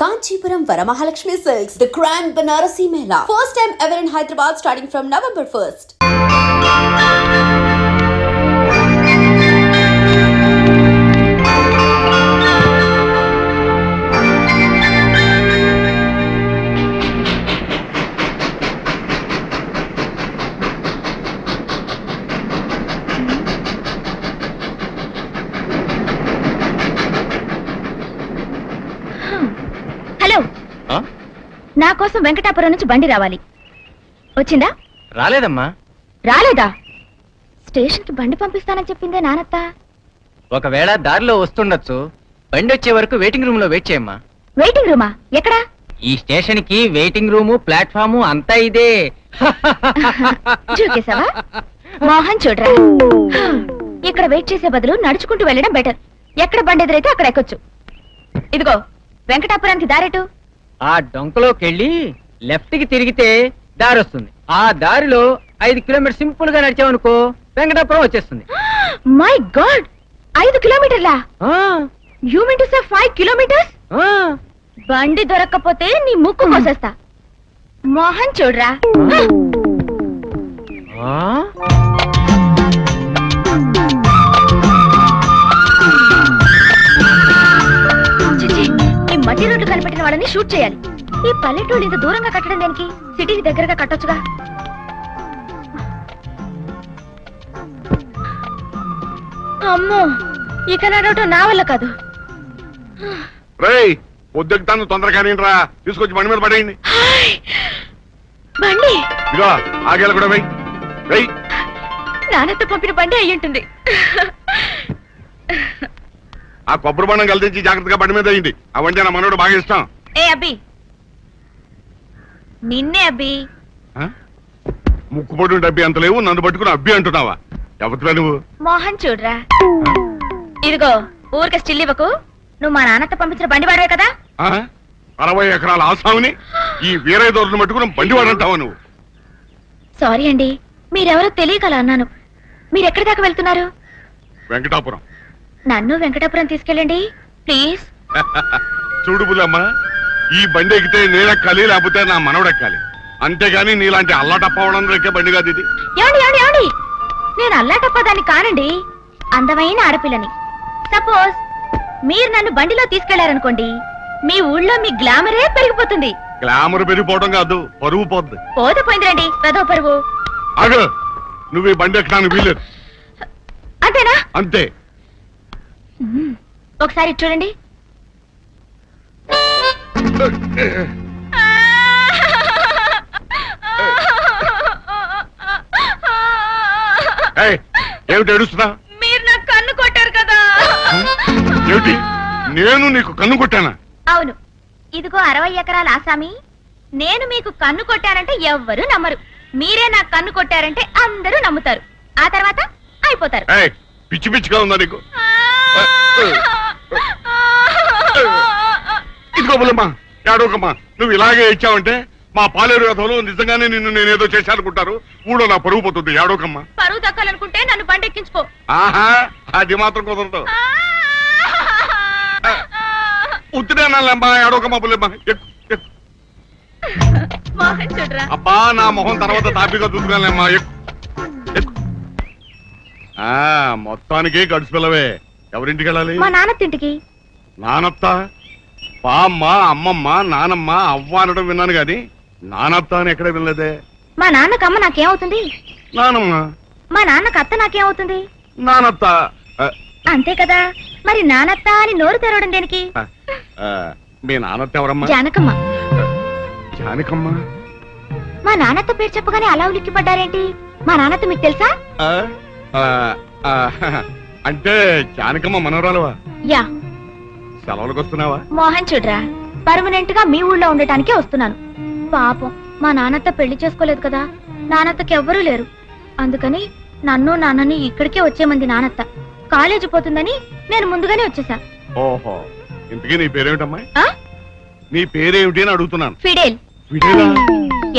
Kanchipuram Varamahalakshmi Silks, the Grand Banarasi Mela. First time ever in Hyderabad starting from November 1st. నా కోసం వెంకటాపురం నుంచి బండి రావాలి. వచ్చిందా? రాలేదమ్మా. రాలేదా? స్టేషన్ కి బండి పంపిస్తానని చెప్పిందే నానత్త. ఒకవేళ దారిలో వస్తుండొచ్చు. బండి వచ్చే వరకు వెయిటింగ్ రూమ్ లో వెయిట్ చేయమ్మా. వెయిటింగ్ రూమా? ఎక్కడా? ఈ స్టేషన్ కి వెయిటింగ్ రూము, ప్లాట్ఫాము అంతా ఇదే. చూకేసావా? మోహన్ చూడరా, ఇక్కడ వెయిట్ చేసే బదులు నడుచుకుంటూ వెళ్ళడం బెటర్. ఎక్కడ బండి ఎదురైతే అక్కడ ఎక్కొచ్చు. ఇదిగో వెంకటాపురానికి దారెటు. ఆ డొంకలోకి వెళ్ళి లెఫ్ట్ కి తిరిగితే దారి వస్తుంది. ఆ దారిలో 5 కిలోమీటర్ సింపుల్ గా నడిచామనుకో వెంకటాపురం వచ్చేస్తుంది. మై గాడ్, 5 కిలోమీటర్లా? You mean to say 5 kilometres? బండి దొరక్కపోతే నీ ముక్కు కోసేస్తా. మోహన్ చూడరా. మట్టి రోడ్లు కనిపెట్టిన వాళ్ళని షూట్ చేయాలి. ఈ పల్లెటూళ్ళు ఇంత దూరంగా కట్టడం దేనికి? సిటీకి దగ్గరగా కట్టొచ్చుగా. అమ్మో, ఇక నడవటం నా వల్ల కాదు. పొద్దుతాను తొందరగా తీసుకొచ్చి బండి మీద పడేయండి. బండి ఇదిగో ఆగేలా కూడా వెయ్యి. నాన్నతో పంపిన బండి అయ్యుంటుంది. ఆ కొబ్బరి బండం కలిసి జాగ్రత్తగా బండి మీద అయ్యింది. ఆ వంటి నా మనోడు బాగా ఇష్టం. ఏ అబ్బి, నిన్నే అబ్బి. ముక్కుపొడి అబ్బి అంత లేవు, నన్ను పట్టుకుని అబ్బి అంటున్నావా? ఎవరిరా నువ్వు? మోహన్ చూడరా. ఇదిగో ఊరికే స్టిల్ ఇవ్వకు. నువ్వు మా నాన్నతో పంపించిన బండి వాడవే కదా. 60 ఎకరాల ఆసాముని ఈ వీరయ్య దొరను పట్టుకుని బండి వాడంటావా నువ్వు? సారీ అండి, మీరెవరో తెలియకలా అన్నాను. మీరెక్కడి దాకా వెళ్తున్నారు? వెంకటాపురం. నన్ను వెంకటాపురం తీసుకెళ్ళండి ప్లీజ్. చూడు బుల్లమ్మ, ఈ బండి ఎక్కితే నేనెక్కాలి, లేకపోతే నా మనవడెక్కాలి. అంతేగాని నీలాంటి అల్లాటప్పవడం ఎక్కే బండి కాదు ఇది. ఏమండి, నేను అల్లాటప్పదాన్ని కానండి, అందమైన ఆడపిల్లని. సపోజ్ మీరు నన్ను బండిలో తీసుకెళ్లారనుకోండి, మీ ఊళ్ళో మీ గ్లామరే పెరిగిపోతుంది. గ్లామర్ పెరిగిపోవడం కాదు, పరువు పోద్ది. పోతే పోయిందిరండి పెదో పరువు. అగ నువ్వు ఈ బండి ఎక్కడానికి వీలేదు. అంతేనా? అంతే. ఒకసారి చూడండి. ఏమిటి ఏడుస్తున్నా? మీరు నాకు కన్ను కొట్టారు కదా. ఏమిటి, నేను నీకు కన్ను కొట్టానా? అవును. ఇదిగో 60 ఎకరాల ఆసామి, నేను మీకు కన్ను కొట్టానంటే ఎవ్వరూ నమ్మరు. మీరే నాకు కన్ను కొట్టారంటే అందరూ నమ్ముతారు. ఆ తర్వాత అయిపోతారు. పిచ్చి పిచ్చిగా ఉందా నీకు? ఇదిగో బుల్లమ్మా, ఏడోకమ్మా. నువ్వు ఇలాగే ఇచ్చావంటే మా పాలేరు రథంలో నిజంగానే నిన్ను నేనేదో చేశానుకుంటారు. ఊళ్ళో నా పరువు పోతుంది. ఏడోకమ్మా. పరువు దక్కాలనుకుంటే నన్ను బండి ఎక్కించుకో. ఆహా, అది మాత్రం కుదరదు. ఉత్తిరేనాలమ్మా, ఏడోకమ్మా బుల్లమ్మా. అబ్బా, నా మొహం తర్వాత తాపిగా చూసుకోలేమ్మా. మొత్తానికి గడుచు పిల్లవే. ఎవరింటికి వెళ్ళాలి? మా నాన్నతింటికి. నానత్త, పామ్మ, అమ్మమ్మ, నానమ్మ, అవ్వ అనడం విన్నాను గాని నానత్త అని ఎక్కడ వినలేదే. మా నాన్నకు అమ్మ నాకేమవుతుంది? నానమ్మ. మా నాన్నకు అత్త నాకేమవుతుంది? నానత్త. అంతే కదా. మరి నానత్త అని నోరు తెరవడం దేనికి? మీ నానత్త ఎవరమ్మా? జానకమ్మ. జానకమ్మ. మా నాన్నత్త పేరు చెప్పగానే అలా ఉలిక్కిపడ్డారేంటి? మా నాన్నత్త మీకు తెలుసా? అంటే జానకమ్మ మనవరాలువా? యా. సెలవులకు వస్తున్నావా? మోహన్ చూడరా, పర్మనెంట్ గా మీ ఊళ్ళో ఉండటానికే వస్తున్నాను. పాపం మా నాన్నత్త పెళ్లి చేసుకోలేదు కదా, నాన్నత్తకి ఎవ్వరూ లేరు. అందుకని నన్ను నాన్నని ఇక్కడికే వచ్చేమంది నాన్నత్త. కాలేజీ పోతుందని నేను ముందుగానే వచ్చేసా. ఓహో, ఇంతకీ నీ పేరేమిటమ్మా? నీ పేరేమిటి అని అడుగుతున్నాను. ఫిడేల్.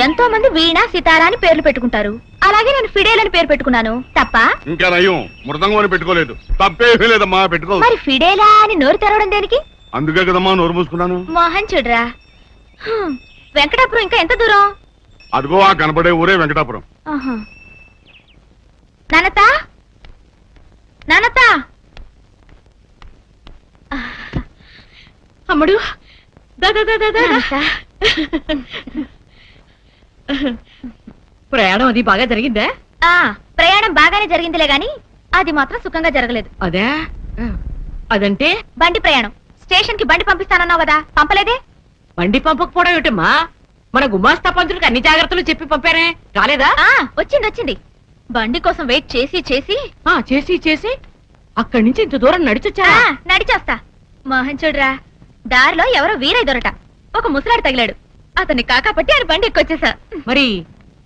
ఎంతో మంది వీణ, సితారా అని పేర్లు పెట్టుకుంటారు. అలాగే నేను ఫిడేల్ అని పేరు పెట్టుకున్నాను. తప్ప? ఇంకా నయం, మృదంగం అని పెట్టుకోలేదు. తప్పేమీ లేదమ్మా, పెట్టుకో. మరి ఫిడేలా అని నోరు తెరవడం దేనికి? అందుకే కదమ్మా నోరు మూసుకున్నాను. మోహన్ చూడరా, వెంకటాపురం ఇంకా ఎంత దూరం? అదిగో ఆ కనపడే ఊరే వెంకటాపురం. నానత, నానత, అమ్ముడు నానత. ప్రయాణం అది బాగా జరిగిందా? ఆ, ప్రయాణం బాగానే జరిగిందిలే గాని అది మాత్రం సుఖంగా జరగలేదు. అదే అదంటే బండి ప్రయాణం. స్టేషన్ కి బండి పంపిస్తానన్నావు కదా, పంపలేదే? బండి పంపకపోవడం ఏమిటమ్మా? మన గుమాస్తా పంతులకు అన్ని జాగ్రత్తలు చెప్పి పంపారే, రాలేదా? ఆ, వచ్చింది వచ్చింది. బండి కోసం వెయిట్ చేసి చేసి చేసి చేసి అక్కడి నుంచి ఇంత దూరం నడిచొచ్చా? నడిచొస్తా. మోహన్ చూడరా, దారిలో ఎవరో వీరయ్య దొరట ఒక ముసలాడు తగిలాడు. అతన్ని కాకాపట్టి ఆయన బండి ఎక్కొచ్చేసా. మరి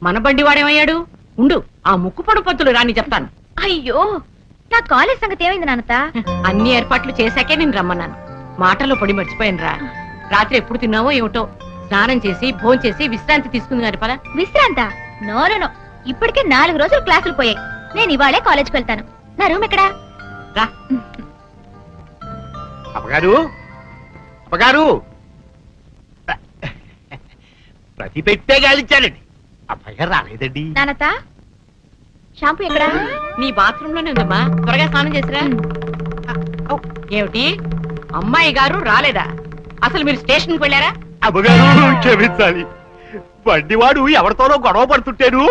మన బండి వాడేమయ్యాడు? ఉండు, ఆ ముక్కుపొడు పంతులు రాని చెప్తాను. అయ్యో, నా కాలేజ్ సంగతి ఏమైంది నాన్నత? అన్ని ఏర్పాట్లు చేశాకే నేను రమ్మన్నాను. మాటలో పడి మర్చిపోయాను రా. రాత్రి ఎప్పుడు తిన్నావో ఏమిటో. స్నానం చేసి భోంచేసి విశ్రాంతి తీసుకుంది గారి పద. విశ్రాంత? నో నో నో, ఇప్పటికే 4 రోజులు క్లాసులు పోయాయి. నేను ఇవాళే కాలేజ్కి వెళ్తాను. నా రూమ్ ఎక్కడా? రా. అప్పగారు, అప్పగారు, ప్రతి పెట్టే గాలిచ్చారండి. అప్పగారు రాలేదండి. నాన్నత, షాంపూ ఎక్కడా? నీ బాత్రూమ్ లోనే ఉందమ్మా, త్వరగా స్నానం చేసిరా. ఏమిటి, అమ్మాయి గారు రాలేదా? అసలు మీరు స్టేషన్ కి వెళ్ళారా? అప్పగారు క్షమించాలి, బండివాడు ఎవరితోనో గొడవ పడుతుంటేను.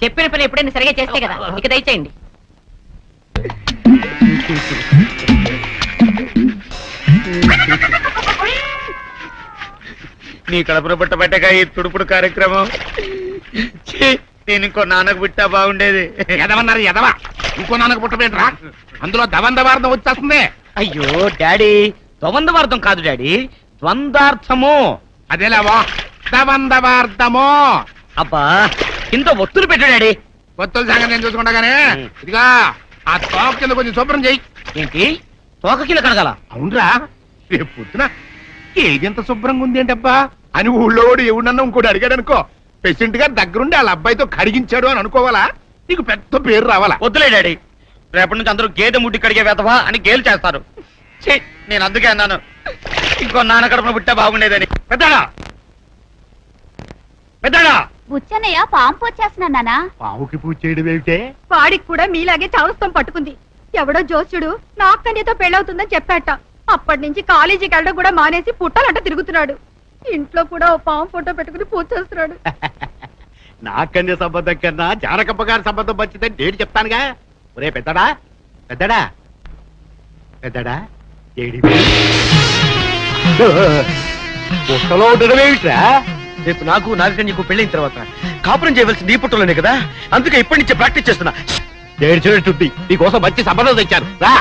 చెప్పిన పని ఎప్పుడైనా సరిగా చేస్తే కదా, ఇక దయచేయండి. నీ కడపన పుట్టబట్టక ఈ తుడుపుడు కార్యక్రమం. ఛీ, నేను ఇంకో నాన్నకు పుట్టా బాగుండేది. ఎదవన్నారు ఎదవా, ఇంకో నాన్నకు పుట్టబెట్టరా, అందులో దవందవార్థం వచ్చేస్తుంది. అయ్యో డాడీ, ద్వంద్వార్థం కాదు డాడీ, ద్వంద్వార్థము. అదేలేవా, దవందవార్థము. అబ్బా, కింద ఒత్తులు పెట్టు డాడీ. కొత్తల సంగతి నేను చూసుకుంటాగానే, ఇదిగా ఆ తోక కింద కొంచెం శుభ్రం చెయ్యి. ఏంటి, తోక కింద కడగల? అవునరా, రేపు పొద్దున ఏదెంత శుభ్రంగా ఉంది ఏంటబ్బా అని ఊళ్ళో వాడు ఎవడన్నా ఇంకోటి అడిగాడు అనుకో, పేషెంట్ గారు దగ్గరుండి వాళ్ళ అబ్బాయితో కడిగించాడు అని అనుకోవాలా, నీకు పెద్ద పేరు రావాలా. వద్దులే డాడీ, రేపటి నుంచి అందరూ గేదె ముడ్డి కడిగే వెతవా అని గేలు చేస్తారు. ఛీ, నేను అందుకే అన్నాను ఇంకో నాన్న కడుపున పుట్టా బాగుండేదని. పెద్దడా, పెద్దడా, బుచ్చన్నయ్య పాంపు వచ్చేస్తున్నా నానా. పావుకి పూజ చేయడం ఏమిటే? వాడికి కూడా మీలాగే చావస్తం పట్టుకుంది. ఎవడో జోస్యుడు నా కన్యతో పెళ్ళవుతుందని చెప్పాట. అప్పటి నుంచి కాలేజీకి వెళ్ళడం కూడా మానేసి పుట్టాలంట తిరుగుతున్నాడు. ఇంట్లో కూడా ఓ పాము ఫోటో పెట్టుకుని పూజ చేస్తున్నాడు. నా కన్య సంబంధం కన్నా జానకమ్మ గారి సంబంధం మంచిదని నేను చెప్తానుగా. ఒరే పెద్దడా, పెద్దడా, పెద్దడా, ఏడి పుట్టలో ఉండడం ఏమిట్రా? రేపు నాకు నాగకన్యకు పెళ్ళైన తర్వాత కాపురం చేయవలసింది ఈ పుట్టలోనే కదా, అందుకే ఇప్పటి నుంచే ప్రాక్టీస్ చేస్తున్నా. ఏడ్చినట్టుంది, నీకోసం మంచి సంబంధం తెచ్చాను రా.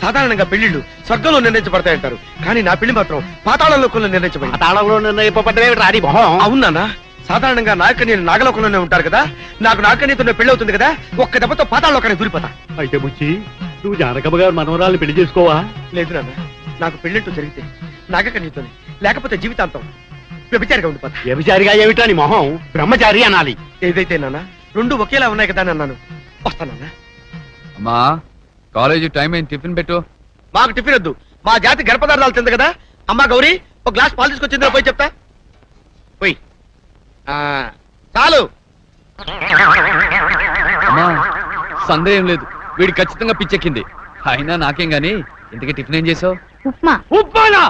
సాధారణంగా పెళ్లిళ్ళు స్వర్గంలో నిర్ణయించబడతాయంటారు, కానీ నా పెళ్లి మాత్రం పాతాళ లోకంలో నిర్ణయించబడింది. పాతాళంలో నిర్ణయింపబడ్డమే రాని మొహం. అవునా? సాధారణంగా నాగకన్యలు నాగలోకంలోనే ఉంటారు కదా, నాకు నాగకన్యతో పెళ్లి అవుతుంది కదా, ఒక్క దెబ్బతో పాతాళ లోకానికి దూరిపోతా. అయితే బుచ్చి, నువ్వు జానకమ్మ గారు మనవరాలను పెళ్లి చేసుకోవా? లేదు నాన్న, నాకు పెళ్లింటూ జరిగితే నాగకన్యతోనే, లేకపోతే జీవితాంతం వ్యభిచారిగా ఉండిపోతా. వ్యభిచారిగా ఏమిటా నీ మొహం? బ్రహ్మచారి అనాలి. ఏదైతే నాన్న, రెండు ఒకేలా ఉన్నాయి కదా అని అన్నాను. వస్తానన్నా. అమ్మా, కాలేజీ టైం అయింది, టిఫిన్ పెట్టు. మాకు టిఫిన్ వద్దు, మా జాతి గర్భపదార్థాలు తింది కదా. అమ్మా గౌరీ, ఒక గ్లాస్ పాలు తీసుకొచ్చిందిరా, పోయి చెప్తా. పోయి. చాలు. అమ్మా, సందేహం లేదు, వీడి ఖచ్చితంగా పిచ్చెక్కింది. అయినా నాకేం గాని, ఇంతకీ టిఫిన్ ఏం చేసావు? ఉప్మా. ఉప్మానా?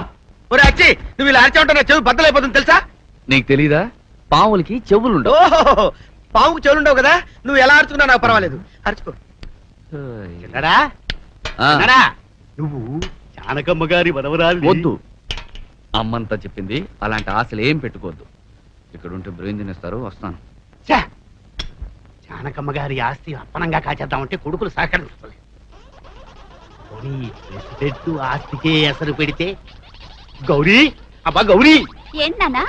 ఒరే అచ్చి, నువ్వు ఇలా అరిచా ఉంటా, చెవి బద్దలైపోతుంది తెలుసా? నీకు తెలీదా, పావులకి చెవులుండవు. ఓహో, పావుకు చెవులుండవు కదా, నువ్వు ఎలా అరుచుకున్నా నాకు పర్వాలేదు, అరుచుకో. ఎన్నడా? ఆ, ఎన్నడా? నువ్వు జానకమ్మ గారి మనవరాలు. వద్దు, అమ్మంతా చెప్పింది, అలాంటి ఆశలు ఏం పెట్టుకోవద్దు. ఇక్కడ ఉంటే బ్రెయిన్ తినేస్తారు. వస్తాను. జానకమ్మ గారి ఆస్తి అప్పనంగా కాచేద్దామంటే కొడుకులు సహకరించలేదు. ప్రెసిడెంట్ ఆస్తికే ఎసరు పెడితే గౌరీ, అబ్బా గౌరీ, ఏంటన్నా?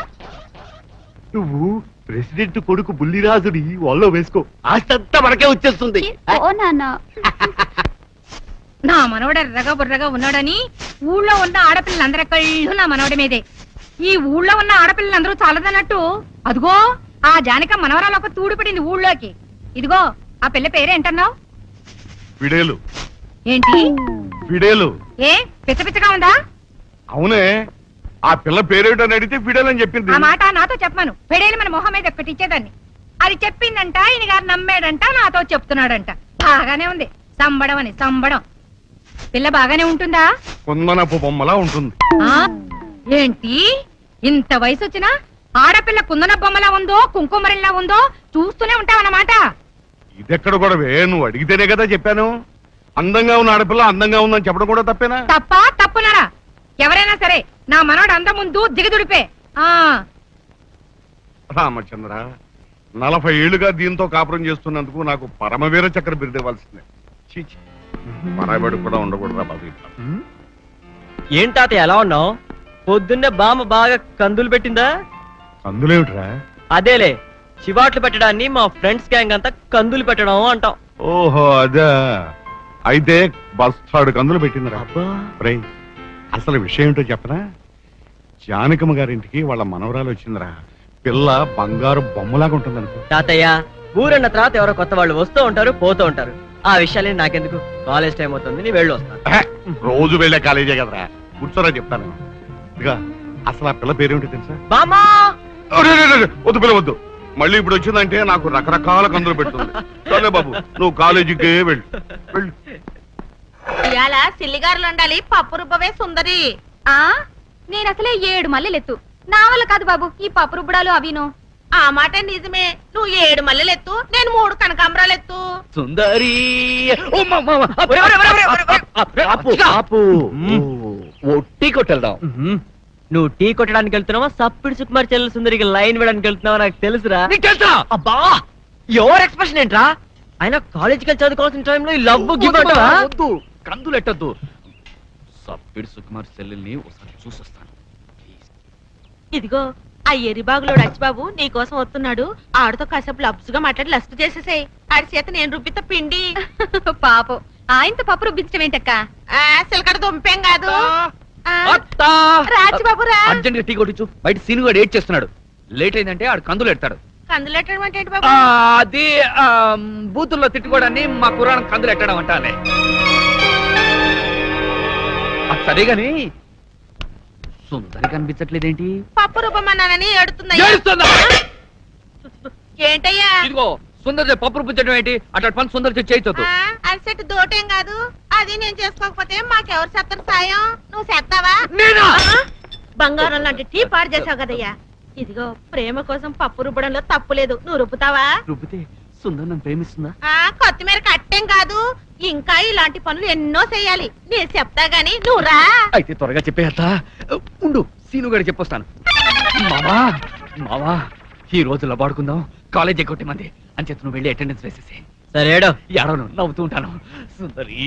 నువ్వు ప్రెసిడెంట్ కొడుకు బుల్లిరాజుని వాళ్ళలో వేసుకో, ఆస్తి అంతా మనకే వచ్చేస్తుంది. ఓ నాన్న, నా మనవడ ఎర్రగా బుర్రగా ఉన్నాడని ఊళ్ళో ఉన్న ఆడపిల్లలందరి కళ్ళు నా మనవడి మీదే. ఈ ఊళ్ళో ఉన్న ఆడపిల్లలందరూ చాలదన్నట్టు అదిగో ఆ జానక మనవరాలు ఒక తూడు పడింది ఊళ్ళోకి. ఇదిగో ఆ పిల్ల పేరేంటన్నావు? విడేలు. ఏంటి ఫిడేలు. ఏ పిచ్చ పిచ్చగా ఉందా? అవునే, ఆ పిల్ల పేరేటని అడిగితే ఫిడేల్ అని చెప్పింది. ఆ మాట నాతో చెప్పాను. పెడేలి మన మొహం మీద ఒక్కటి ఇచ్చేదాన్ని. అది చెప్పిందంట, ఈయన గారు నమ్మాడంట, నాతో చెప్తున్నాడంట. బాగానే ఉంది సంబడం అని సంబడం. పిల్ల బాగానే ఉంటుందా? కుందనపు బొమ్మలా ఉంటుంది. ఆ ఏంటి ఇంత వయసు వచ్చినా ఆడపిల్ల కుందన బొమ్మలా ఉందో కుంకుమరిలా ఉందో చూస్తూనే ఉంటావన్నమాట. ఇదెక్కడ కూడా నువ్వు అడిగితేనే కదా చెప్పాను. అందంగా ఉన్న ఆడపిల్ల అందంగా ఉందని చెప్పడం కూడా తప్పేనా? తప్పునారా? ఎవరైనా సరే నా మనోడు అందం ముందు దిగదుడిపే. ఆ రామచంద్ర, 40 ఏళ్లుగా దీంతో కాపురం చేస్తున్నందుకు నాకు పరమవీర చక్ర బిరుదు ఇవ్వాల్సిందే. చీచి, పరాబడి కూడా ఉండకూడదా బాబు? ఏంటాత ఎలా ఉన్నావు? పొద్దున్నే బామ్మ బాగా కందులు పెట్టిందా? అందులేమిట్రా? అదేలే, చివాట్లు పెట్టడాన్ని మా ఫ్రెండ్స్ గ్యాంగ్ అంతా కందులు పెట్టడం అంటాం. ఓహో అదా, అయితే బస్తాడు కందులు పెట్టిందిరా. రేయ్, అసలు విషయం ఏంటో చెప్పనా? జానకమ్మ గారింటికి వాళ్ళ మనవరాలు వచ్చిందిరా. పిల్ల బంగారు బొమ్మలాగా ఉంటుందనుకో. తాతయ్య, ఊరన్న తర్వాత ఎవరో కొత్త వాళ్ళు వస్తూ ఉంటారు పోతూ ఉంటారు. ఆ విషయాలే నాకెందుకు, కాలేజ్ టైం అవుతుంది, నీ వెళ్ళి వస్తాను. రోజు వెళ్ళే కాలేజే కదరా, కూర్చోరా చెప్తాను. ఇదిగా అసలు ఆ పిల్ల పేరేమిటో తెలుసా? బామ్మా! వద్దు పిల్ల వద్దు, మళ్ళీ ఇప్పుడు వచ్చిందంటే నాకు రకరకాల కందులు పెడుతుంది. సరే బాబు, నువ్వు కాలేజీకి వెళ్ళు వెళ్ళు. ఇవాళ సిల్లిగారులు ఉండాలి, పప్పు రుబ్బవే సుందరి. ఆ నేను అసలే 7 మల్లెలెత్తు. నా వల్ల కాదు బాబు ఈ పప్పు రుబ్బడాలు అవిను. ఆ మాట నిజమే, నువ్వు 7 మల్లెలెత్తు, నేను 3 కనకాంబరాలెత్తు. సుందరి ఒట్టి కొట్టెళ్దాం. నువ్వు టీ కొట్టడానికి వెళ్తున్నావా, సప్పిడి సుకుమార్ చెల్లెల సుందరికి లైన్ వేయడానికి వెళ్తున్నావా నాకు తెలుసురా. అబ్బా, ఎవరు ఎక్స్ప్రెషన్ ఏంట్రా? ఆయన కాలేజీకి వెళ్ళి చదువుకోవాల్సిన టైంలో ఈ లవ్ గివ్ అంటావా? కందులు ఎట్టద్దు. సప్పిడి సుకుమార్ సెల్లుల్ని ఒకసారి చూసొస్తాను. ఇదిగో ఆ ఎరిబాగులోడు అచ్చిబాబు నీ కోసం వస్తున్నాడు. ఆడితో కాసేపు లబ్స్ గా మాట్లాడి లస్ట్ చేసేసాయి. ఆడి చేత నేను రుబ్బిత పిండి. పాపం ఆయనతో పప్పు రుబ్బించడం ఏంటక్క? సిలకడ దుంపేం కాదు. రాజబాబు రా. అర్జెంట్ గా టీ కొట్టించు, బయట సీను గారు ఏడ్ చేస్తున్నాడు. లేట్ అయిందంటే ఆడు కందులు ఎడతాడు. కందులెట్టడం అంటే ఏంటి బాబు? అది బూతుల్లో తిట్టుకోవడాన్ని మా కురాణం కందులు ఎట్టడం అంటానే. సరే గాని సుందరి కనిపించట్లేదేంటి? పప్పు రుబ్బమన్నానని ఏడుతుందా? ఏంటయ్యా? ఇదిగో సుందరి పప్పు రుబ్బించడం ఏంటి? అట్లా పని సుందరి చేయొద్దు. అరిసెట్టు దోటేం కాదు, అది నేను చేసుకోకపోతే మాకెవరు చేస్తారు సాయం? నువ్వు చేస్తావా? బంగారం లాంటి టీ పాడు చేసావు కదయ్యా. ఇదిగో ప్రేమ కోసం పప్పు రుబ్బడంలో తప్పు లేదు, నువ్వు రుబ్బుతావా? రుబ్బితే సుందరి నన్ను ప్రేమిస్తుందా? కొత్తిమీర కట్టేం కాదు, ఇంకా ఇలాంటి పనులు ఎన్నో చెయ్యాలి. నేను చెప్తా గాని నువ్వు రా. అయితే త్వరగా చెప్పేస్తా. ఉండు, సీను గారికి చెప్పొస్తాను. మావా మావా, ఈ రోజు లబాడుకుందాం, కాలేజ్ ఎగ్గొట్టి మంది అని చెప్పి నువ్వు వెళ్ళి అటెండెన్స్ వేసేసి. సరే ఏడో. ఏడవను, నవ్వుతూ ఉంటాను. సుందరి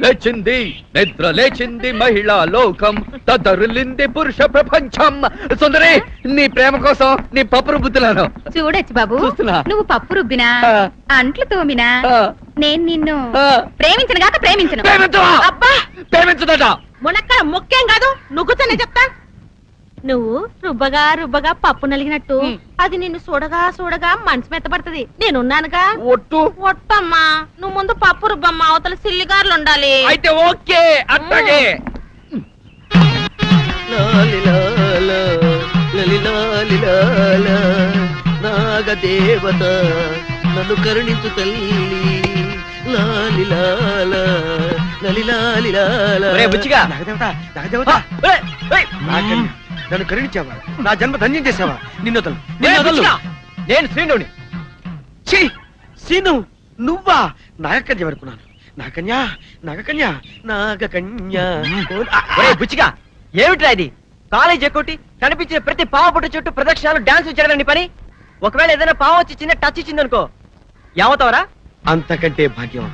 లేచింది, నిద్ర లేచింది మహిళా లోకం, తదరులింది పురుష ప్రపంచం. సుందరి, నీ ప్రేమ కోసం నీ పప్పురు బుద్ధులను చూడొచ్చు బాబు, చూస్తున్నా. నువ్వు పప్పు రుబ్బినా అంట్లు తోమినా నేను నిన్ను ఆ. ప్రేమించను గాక ప్రేమించను. ప్రేమించవా? అబ్బా, ప్రేమించదట. మునక్కర ముఖ్యం కాదు, నువ్వుతోనే చెప్తా. నువ్వు రుబ్బగా రుబ్బగా పప్పు నలిగినట్టు అది నిన్ను చూడగా చూడగా మనసు మెత్తబడుతుంది. నేనున్నానుగా. ఒట్టు. ఒట్టమ్మా, నువ్వు ముందు పప్పు రుబ్బమ్మా, అవతల సిల్లిగారులు ఉండాలి. అయితే ఓకే, అట్లాగే. నాగదేవత నన్ను కరుణించు తల్లి. బుచ్చిగా నన్ను కరుణించావా? నా జన్మ ధన్యం చేసావా? నిన్ను వదలను. నేను శ్రీనుని. ఛీ, సీను నువ్వా? నాగకన్య వరకున్నాను. నాగకన్య నాగకన్య నాగకన్య. బుచ్చిగా, ఏమిట్రా ఇది? కాలేజ్ ఎక్కొట్టి కనిపించిన ప్రతి పావ పుట్ట చుట్టూ ప్రదక్షిణాలు డాన్స్ చేయడం నీ పని. ఒకవేళ ఏదైనా పావ వచ్చి చిన్న టచ్ ఇచ్చిందనుకో, ఏమవుతావరా? అంతకంటే భాగ్యం.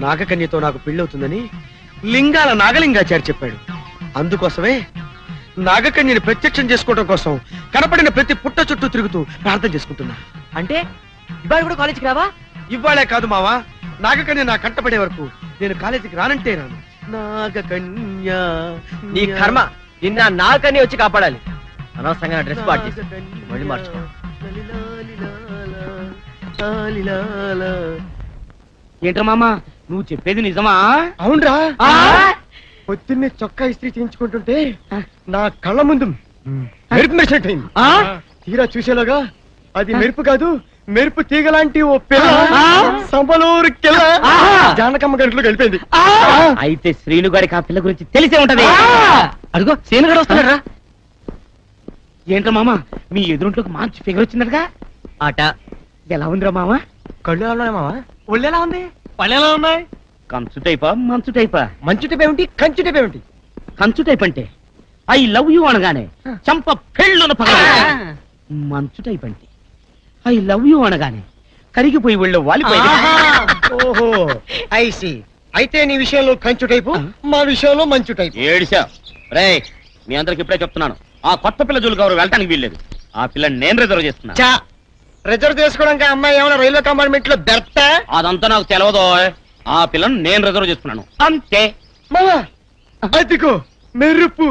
నాగకన్యతో నాకు పెళ్ళవుతుందని లింగాల నాగలింగాచారి చెప్పాడు. అందుకోసమే నాగకన్యని ప్రత్యక్షం చేసుకోవడం కోసం కనపడిన ప్రతి పుట్ట చుట్టూ తిరుగుతూ ప్రార్థన చేసుకుంటున్నా. అంటే ఇవాళ కూడా కాలేజీకి రావా? ఇవ్వాలే కాదు మావా, నాగకన్య నా కంటపడే వరకు నేను కాలేజీకి రానంటే రాను. నాగకన్య నీ కర్మ, నిన్న నాకని వచ్చి కాపాడాలి. అనవసరంగా డ్రెస్ పార్టీ మళ్ళీ మార్చుకో. ఏంట్రా మామ నువ్వు చెప్పేది నిజమా? అవునరా, ఆ? పొద్దున్నే చొక్కా ఇస్త్రీ చేయించుకుంటుంటే నా కళ్ళ ముందు మెరుపు మెరిసినట్టయింది. ఆ? తీరా చూసేలోగా అది మెరుపు కాదు, మెరుపు తీగ లాంటి ఓ పిల్ల ఆ? సంబలూరు కిల్ల ఆహా! జానకమ్మ గంటలో గడిపోయింది. అయితే శ్రీను గారికి ఆ పిల్ల గురించి తెలిసే ఉంటది. అదిగో శ్రీను గారు వస్తున్నారా? ఏంట్రా మామ మీ ఎదురుంట్లోకి మంచి ఫిగర్ వచ్చిందటగా? ఆట ఎలా ఉందిరా మామ? కళ్ళు ఎలా ఉన్నాయి మావా? ఒళ్ళు ఎలా ఉంది? పళ్ళు ఎలా ఉన్నాయి? కంచు టైపా మంచు టైపా? మంచు టైప్ ఏమిటి, కంచు టైప్ ఏమిటి? కంచు టైప్ అంటే ఐ లవ్ యూ అనగానే చంప పెళ్ళున పగల మంచు టైప్ అంటే ఐ లవ్ యూ అనగానే కరిగిపోయి వెళ్ళు వాలిపోయి. ఓహో ఐసి. అయితే నీ విషయంలో కంచు టైపు, మా విషయంలో మంచు టైపు. ఏడిసా రే, మీ అందరికి ఇప్పుడే చెప్తున్నాను, ఆ కొత్త పిల్ల జోలికి ఎవరు వెళ్ళటానికి వీల్లేదు. ఆ పిల్లని నేను రిజర్వ్ చేస్తున్నా. చా, రిజర్వ్ చేసుకోవడానికి అమ్మాయి ఏమైనా రైల్వే కంపార్ట్మెంట్ లో బెర్తా? అదంతా నాకు తెలవదో. ఆ పిల్లని నేను రిజర్వ్ చేసుకున్నాను అంతే. మావా అదిగో మెరుపు.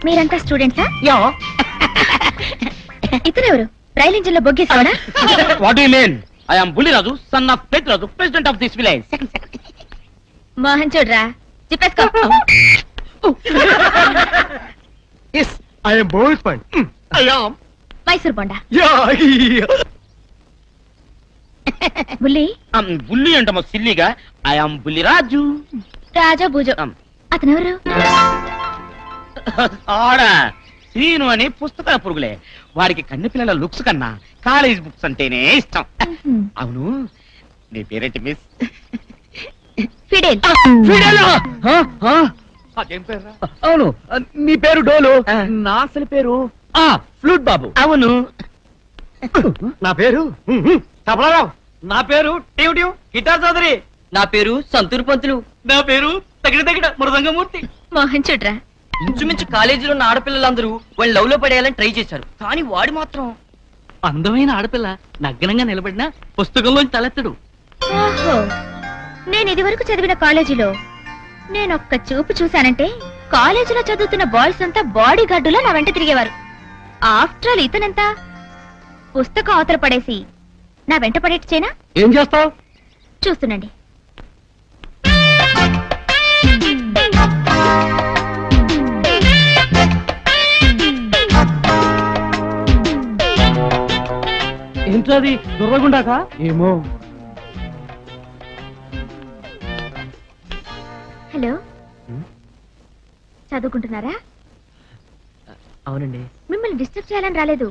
మీరంతా స్టూడెంట్సా? ఇతనెవరు రైలు ఇంజిన్ లో బొగ్గేసాడా? What you mean? I am Bulliraju, son of Pedraju, president of this village. Mohan చూడరా, చెప్పేసుకో. Yes, I am boyfriend. I am. Mysore Bonda. Yeah. బుల్లి బుల్లి అంటమో సిల్లిగా. I am Bulliraju. రాజా భూజో. అతనెవరు? ఆడా శ్రీను అని పుస్తకాల పురుగులే. వాడికి కన్నె పిల్లల లుక్స్ కన్నా కాలేజ్ బుక్స్ అంటేనే ఇష్టం. అవును నీ పేరేంటి మిస్? ఫిడేల్. అవును నీ పేరు డోలు, నా అసలు పేరు ఫ్లూట్ బాబు. అవును నా పేరు తబలారావు. నా పేరు టీవ్ టీవ్ గిటార్ చౌదరి. నా పేరు సంతూర్ పంతులు. నా పేరు తగిడ తగిడ మృదంగమూర్తి. మోహన్ చూడరా, ఇంచుమించు కాలేజీలో ఉన్న ఆడపిల్లలందరూ వాళ్ళు లవ్ లో పడేయాలని ట్రై చేశారు, కానీ వాడు మాత్రం అందమైన ఆడపిల్ల నగ్నంగా నిలబడిన పుస్తకంలోంచి తలెత్తడు. ఓహో, నేను ఇదివరకు చదివిన కాలేజీలో నేను ఒక్క చూపు చూశానంటే కాలేజీలో చదువుతున్న బాయ్స్ అంతా బాడీ గార్డులో నా వెంట తిరిగేవారు. ఆఫ్టర్ ఆల్ ఇతనంతా పుస్తకం అవతల పడేసి నా వెంట పడేట్చేనా? ఏం చేస్తావు? చూస్తుండండి. ఏంటది దొర్రగుండాక? ఏమో. హలో, చదువుకుంటున్నారా? అవునండి. మిమ్మల్ని డిస్టర్బ్ చేయాలని రాలేదు.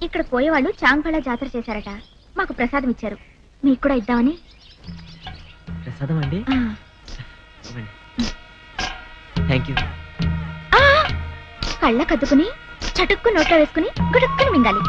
ఇక్కడ పోయేవాళ్ళు చాంగ్ఫళ జాతర చేశారట, మాకు ప్రసాదం ఇచ్చారు, మీకు కూడా ఇద్దామని. ప్రసాదం అండి? ఆ. Thank you. కళ్ళ కద్దుకుని చటుక్కు నోట్లో వేసుకుని గుడుక్కుని మింగాలి.